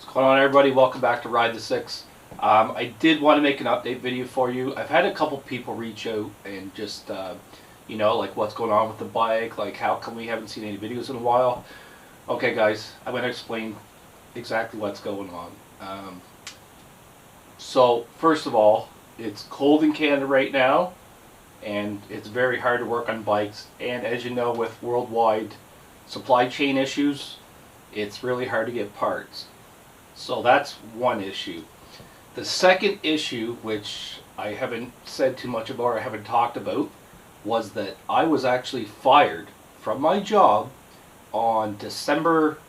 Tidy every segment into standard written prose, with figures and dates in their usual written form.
What's going on, everybody? Welcome back to RideThe6. I did want to make an update video for you. I've had a couple people reach out and just, like what's going on with the bike, like how come we haven't seen any videos in a while. Okay, guys, I'm going to explain exactly what's going on. So, first of all, it's cold in Canada right now, and it's very hard to work on bikes. And as you know, with worldwide supply chain issues, it's really hard to get parts. So that's one issue. The second issue, which I haven't said too much about or I haven't talked about, was that I was actually fired from my job on December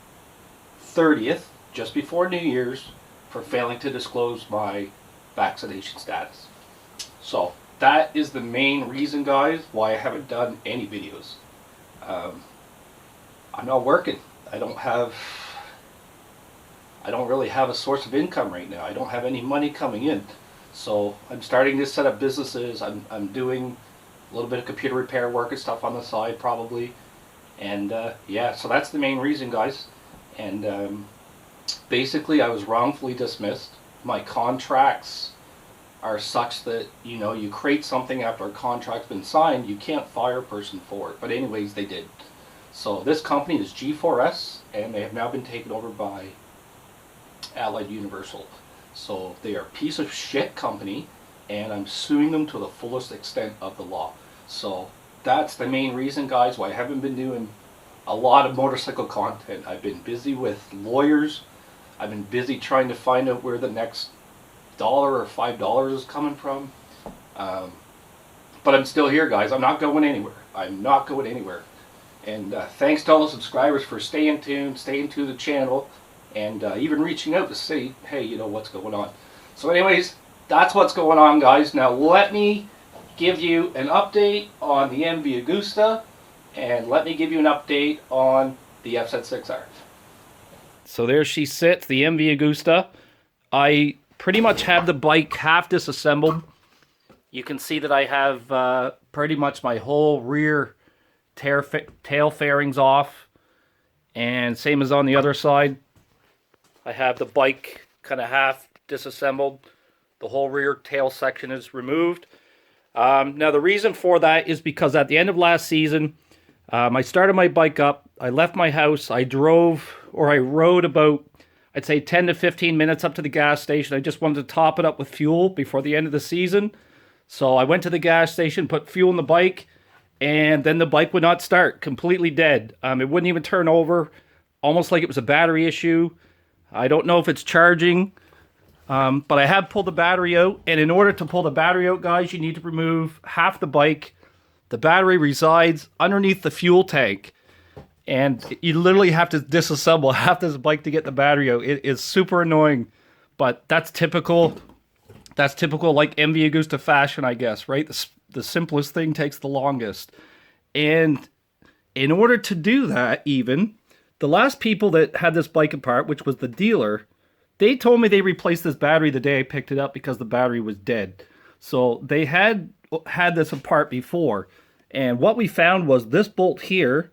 30th, just before New Year's, for failing to disclose my vaccination status. So that is the main reason, guys, why I haven't done any videos. I'm not working. I don't really have a source of income right now. I don't have any money coming in. So I'm starting to set up businesses. I'm doing a little bit of computer repair work and stuff on the side probably. And yeah, so that's the main reason, guys. And basically I was wrongfully dismissed. My contracts are such that, you create something after a contract's been signed, you can't fire a person for it. But anyways, they did. So this company is G4S, and they have now been taken over by Allied Universal. So they are a piece of shit company, and I'm suing them to the fullest extent of the law. So that's the main reason, guys, why I haven't been doing a lot of motorcycle content. I've been busy with lawyers. I've been busy trying to find out where the next $1 or $5 is coming from. But I'm still here, guys. I'm not going anywhere. I'm not going anywhere. And thanks to all the subscribers for staying tuned, staying to the channel, and even reaching out to say, hey, what's going on. So anyways, that's what's going on, guys. Now let me give you an update on the MV Agusta, and let me give you an update on the FZ6R. So there she sits, the MV Agusta. I pretty much have the bike half disassembled. You can see that I have pretty much my whole rear tail fairings off, and same as on the other side. I have the bike kind of half disassembled. The whole rear tail section is removed. Now the reason for that is because at the end of last season, I started my bike up. I left my house. I rode about, I'd say 10 to 15 minutes up to the gas station. I just wanted to top it up with fuel before the end of the season. So I went to the gas station, put fuel in the bike, and then the bike would not start, completely dead. It wouldn't even turn over, almost like it was a battery issue. I don't know if it's charging, but I have pulled the battery out. And in order to pull the battery out, guys, you need to remove half the bike. The battery resides underneath the fuel tank. And you literally have to disassemble half this bike to get the battery out. It is super annoying, but that's typical. That's typical, like MV Agusta fashion, I guess, right? The simplest thing takes the longest. And in order to do that, even, the last people that had this bike apart, which was the dealer, they told me they replaced this battery the day I picked it up because the battery was dead. So they had this apart before. And what we found was this bolt here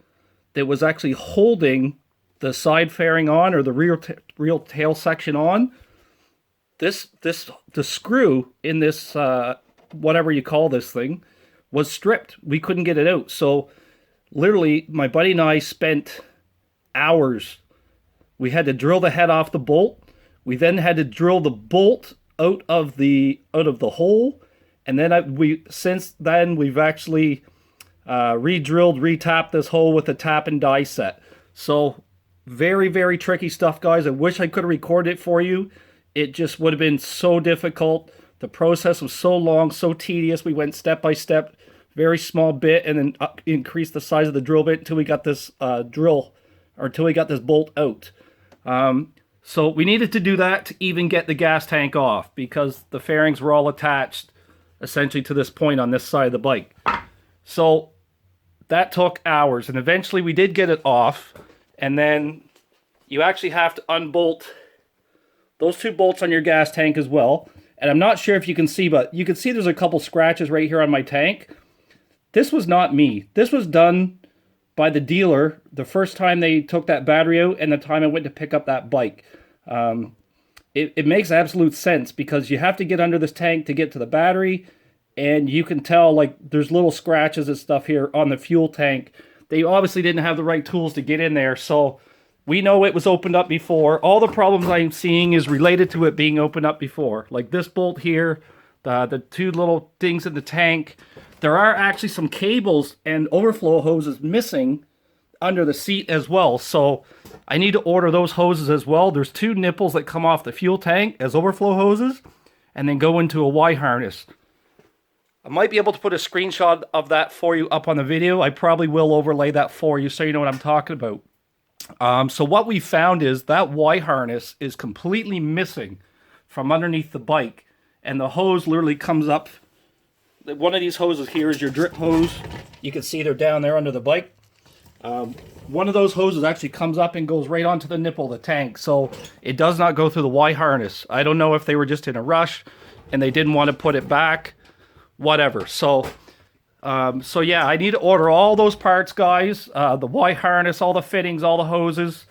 that was actually holding the side fairing on, or the rear tail section on. The screw in this, whatever you call this thing, was stripped. We couldn't get it out. So literally, my buddy and I spent hours. We had to drill the head off the bolt. We then had to drill the bolt out of the hole. And then since then we've actually re-drilled, re-tapped this hole with a tap and die set. So very, very tricky stuff, guys. I wish I could have recorded it for you. It just would have been so difficult. The process was so long, so tedious. We went step by step, very small bit, and then increased the size of the drill bit until we got this until we got this bolt out. So we needed to do that to even get the gas tank off, because the fairings were all attached essentially to this point on this side of the bike. So that took hours, and eventually we did get it off. And then you actually have to unbolt those two bolts on your gas tank as well. And I'm not sure if you can see, but you can see there's a couple scratches right here on my tank. This was not me. This was done by the dealer the first time they took that battery out and the time I went to pick up that bike. It makes absolute sense because you have to get under this tank to get to the battery, and you can tell like there's little scratches and stuff here on the fuel tank. They obviously didn't have the right tools to get in there, so we know it was opened up before. All the problems I'm seeing is related to it being opened up before. Like this bolt here, the two little things in the tank. There are actually some cables and overflow hoses missing under the seat as well. So I need to order those hoses as well. There's two nipples that come off the fuel tank as overflow hoses and then go into a Y harness. I might be able to put a screenshot of that for you up on the video. I probably will overlay that for you so you know what I'm talking about. So what we found is that Y harness is completely missing from underneath the bike. And the hose literally comes up. One of these hoses here is your drip hose. You can see they're down there under the bike. One of those hoses actually comes up and goes right onto the nipple of the tank. So it does not go through the Y harness. I don't know if they were just in a rush and they didn't want to put it back. Whatever. So yeah, I need to order all those parts, guys. The Y harness, all the fittings, all the hoses.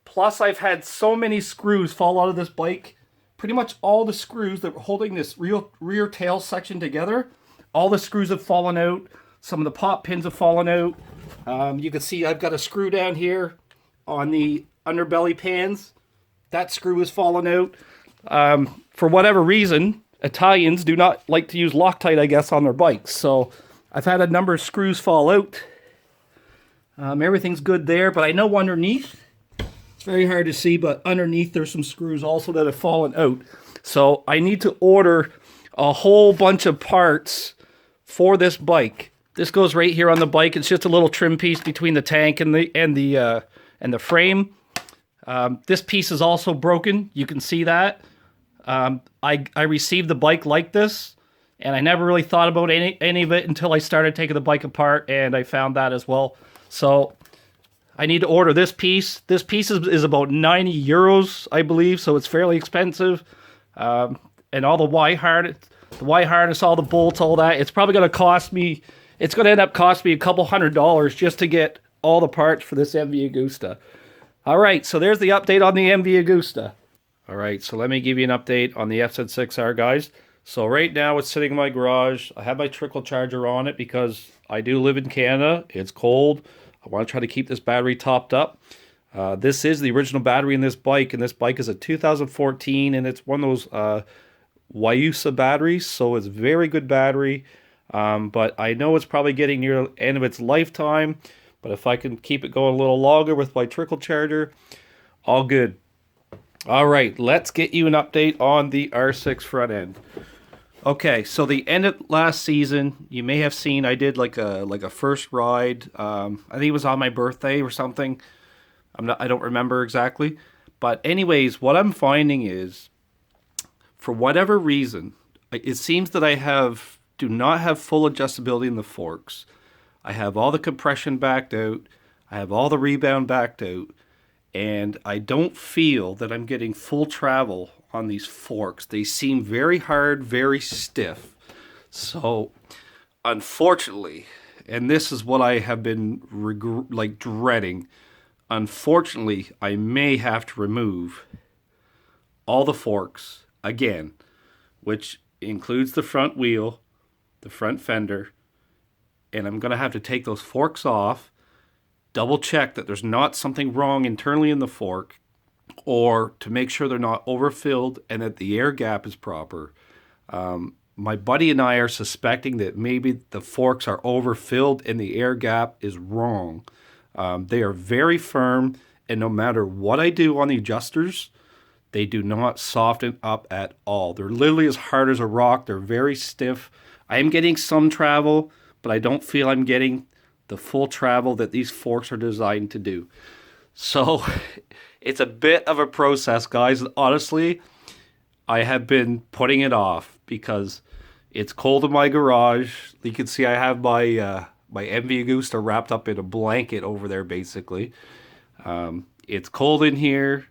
Plus, I've had so many screws fall out of this bike. Pretty much all the screws that were holding this rear tail section together, all the screws have fallen out. Some of the pop pins have fallen out. You can see I've got a screw down here on the underbelly pans. That screw has fallen out. For whatever reason, Italians do not like to use Loctite, I guess, on their bikes. So I've had a number of screws fall out. Everything's good there, but I know underneath, it's very hard to see, but underneath there's some screws also that have fallen out. So I need to order a whole bunch of parts for this bike. This goes right here on the bike. It's just a little trim piece between the tank and the frame. This piece is also broken. You can see that. I received the bike like this, and I never really thought about any of it until I started taking the bike apart, and I found that as well. So I need to order this piece. This piece is about 90 euros, I believe, so it's fairly expensive. And all the Y harness, all the bolts, all that, it's probably going to cost me, it's going to end up costing me a couple $100 just to get all the parts for this MV Agusta. All right, so there's the update on the MV Agusta. All right, so let me give you an update on the FZ6R, guys. So right now it's sitting in my garage. I have my trickle charger on it because I do live in Canada. It's cold. I want to try to keep this battery topped up. This is the original battery in this bike, and this bike is a 2014, and it's one of those Agusta batteries, so it's a very good battery. But I know it's probably getting near the end of its lifetime, but if I can keep it going a little longer with my trickle charger, all good. All right, let's get you an update on the R6 front end. Okay, so the end of last season, you may have seen I did like a first ride. I think it was on my birthday or something. I don't remember exactly. But anyways, what I'm finding is, for whatever reason, it seems that I do not have full adjustability in the forks. I have all the compression backed out. I have all the rebound backed out. And I don't feel that I'm getting full travel on these forks. They seem very hard, very stiff. So, unfortunately, and this is what I have been dreading, unfortunately, I may have to remove all the forks again, which includes the front wheel, the front fender, and I'm going to have to take those forks off, double check that there's not something wrong internally in the fork, or to make sure they're not overfilled and that the air gap is proper. My buddy and I are suspecting that maybe the forks are overfilled and the air gap is wrong. They are very firm, and no matter what I do on the adjusters, they do not soften up at all. They're literally as hard as a rock. They're very stiff. I am getting some travel, but I don't feel I'm getting the full travel that these forks are designed to do. So it's a bit of a process, guys. Honestly, I have been putting it off because it's cold in my garage. You can see I have my MV Agusta wrapped up in a blanket over there, basically. It's cold in here.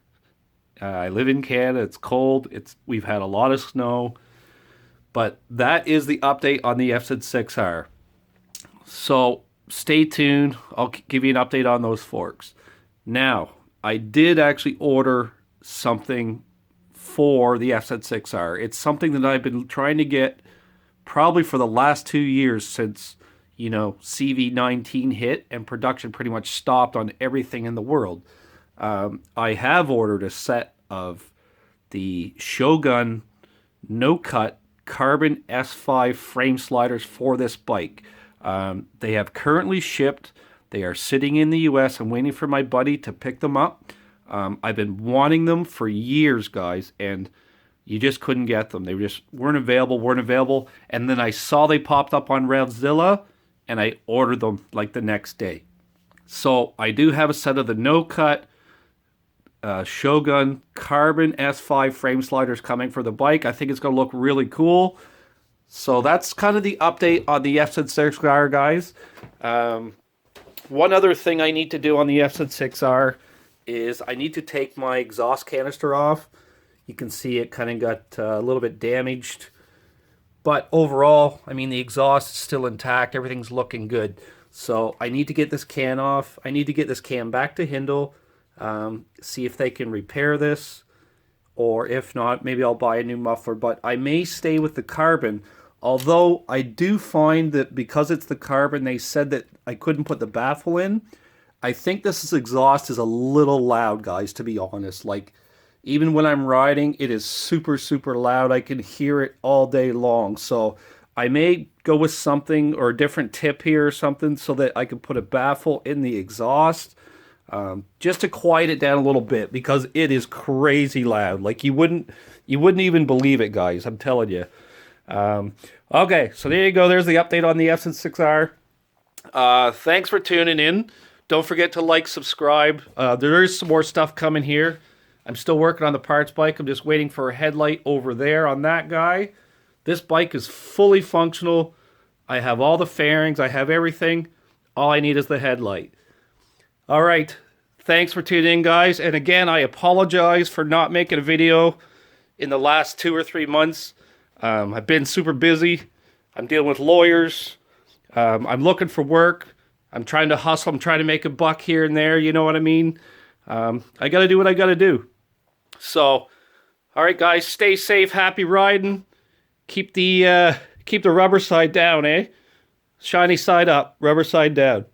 I live in Canada. It's cold. We've had a lot of snow. But that is the update on the FZ6R. So stay tuned. I'll give you an update on those forks. Now, I did actually order something for the FZ6R. It's something that I've been trying to get probably for the last 2 years since, you know, CV19 hit and production pretty much stopped on everything in the world. I have ordered a set of the Shogun no-cut carbon S5 frame sliders for this bike. They have currently shipped. They are sitting in the US. I'm waiting for my buddy to pick them up. I've been wanting them for years, guys, and you just couldn't get them. They just weren't available. And then I saw they popped up on RideThe6, and I ordered them like the next day. So I do have a set of the no-cut Shogun carbon S5 frame sliders coming for the bike. I think it's going to look really cool. So that's kind of the update on the FZ6R, guys. One other thing I need to do on the FZ6R is I need to take my exhaust canister off. You can see it kind of got a little bit damaged. But overall, I mean, the exhaust is still intact. Everything's looking good. So I need to get this can off. I need to get this can back to Hindle. See if they can repair this. Or if not, maybe I'll buy a new muffler. But I may stay with the carbon. Although I do find that because it's the carbon, they said that I couldn't put the baffle in. I think this exhaust is a little loud, guys, to be honest. Like, even when I'm riding, it is super, super loud. I can hear it all day long. So I may go with something or a different tip here or something so that I can put a baffle in the exhaust just to quiet it down a little bit because it is crazy loud. Like you wouldn't even believe it, guys. I'm telling you. Okay, so there you go. There's the update on the FZ6R. Thanks for tuning in. Don't forget to like, subscribe. There is some more stuff coming here. I'm still working on the parts bike. I'm just waiting for a headlight over there on that guy. This bike is fully functional. I have all the fairings. I have everything. All I need is the headlight. All right. Thanks for tuning in, guys. And again, I apologize for not making a video in the last 2 or 3 months. I've been super busy. I'm dealing with lawyers. I'm looking for work. I'm trying to hustle. I'm trying to make a buck here and there. You know what I mean? I got to do what I got to do. So, all right, guys, stay safe. Happy riding. Keep the rubber side down, eh? Shiny side up, rubber side down.